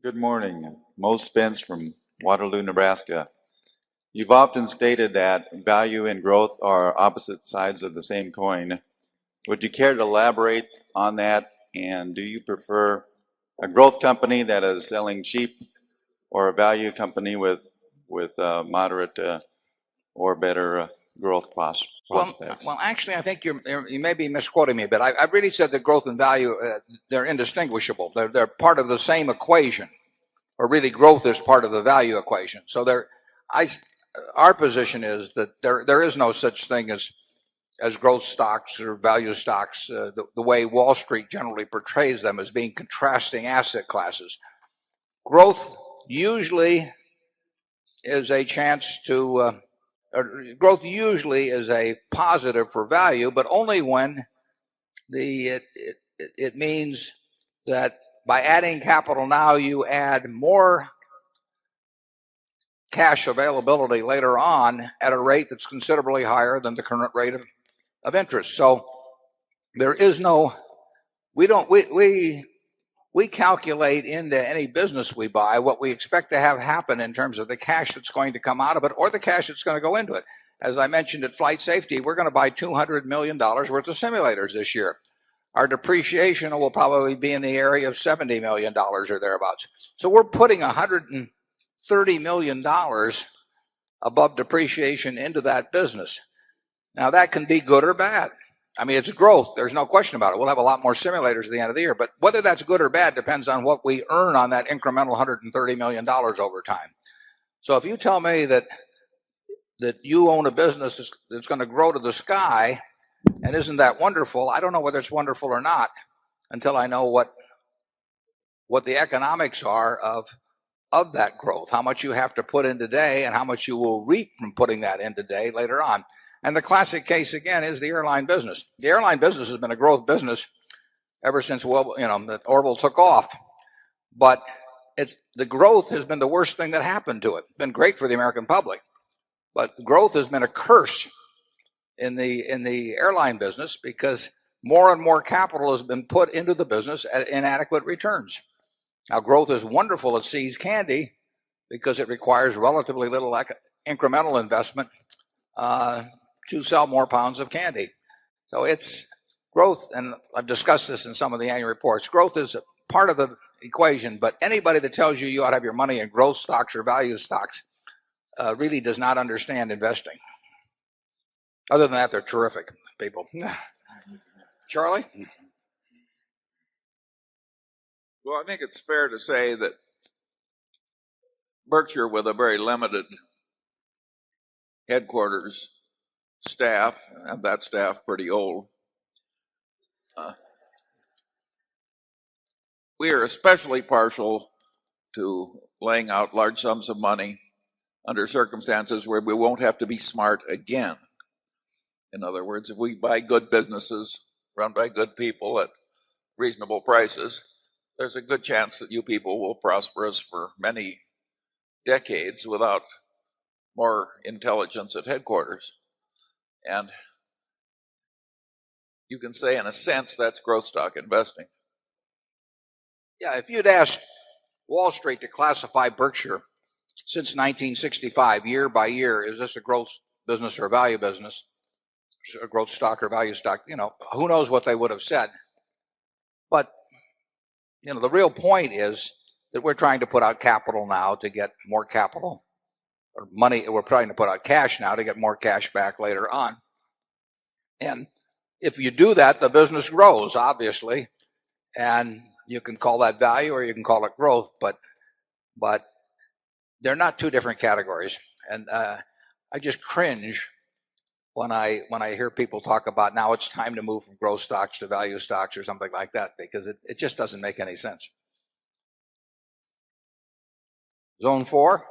Good morning. Mo Spence from Waterloo, Nebraska. You've often stated that value and growth are opposite sides of the same coin. Would you care to elaborate on that? And do you prefer a growth company that is selling cheap or a value company with moderate or better growth prospects? Well, actually, I think you may be misquoting me, but I really said that growth and value, they're indistinguishable. They're part of the same equation, or really growth is part of the value equation. So our position is that there is no such thing as growth stocks or value stocks, the way Wall Street generally portrays them as being contrasting asset classes. Growth usually is a chance to growth usually is a positive for value, but only when it means that by adding capital now, you add more cash availability later on at a rate that's considerably higher than the current rate of interest. So there is no, we calculate into any business we buy what we expect to have happen in terms of the cash that's going to come out of it or the cash that's going to go into it. As I mentioned at Flight Safety, we're going to buy $200 million worth of simulators this year. Our depreciation will probably be in the area of $70 million or thereabouts. So we're putting $130 million above depreciation into that business. Now that can be good or bad. I mean, it's growth. There's no question about it. We'll have a lot more simulators at the end of the year, but whether that's good or bad depends on what we earn on that incremental $130 million over time. So if you tell me that you own a business that's going to grow to the sky, and isn't that wonderful? I don't know whether it's wonderful or not until I know what the economics are of that growth, how much you have to put in today and how much you will reap from putting that in today later on. And the classic case again is the airline business. The airline business has been a growth business ever since that Orville took off. But the growth has been the worst thing that happened to it. It's been great for the American public, but growth has been a curse in the airline business because more and more capital has been put into the business at inadequate returns. Now, growth is wonderful at See's Candy because it requires relatively little incremental investment to sell more pounds of candy. So it's growth, and I've discussed this in some of the annual reports. Growth is part of the equation, but anybody that tells you ought to have your money in growth stocks or value stocks really does not understand investing. Other than that, they're terrific people. Charlie? Well, I think it's fair to say that Berkshire, with a very limited headquarters staff, and that staff pretty old, we are especially partial to laying out large sums of money under circumstances where we won't have to be smart again. In other words, if we buy good businesses run by good people at reasonable prices, there's a good chance that you people will prosper us for many decades without more intelligence at headquarters. And you can say, in a sense, that's growth stock investing. Yeah, if you'd asked Wall Street to classify Berkshire since 1965, year by year, is this a growth business or a value business, a growth stock or value stock, who knows what they would have said. But, the real point is that we're trying to put out capital now to get more capital. Or money, we're trying to put out cash now to get more cash back later on. And if you do that, the business grows, obviously. And you can call that value or you can call it growth, but they're not two different categories. And I just cringe when I hear people talk about now it's time to move from growth stocks to value stocks or something like that, because it just doesn't make any sense. Zone 4.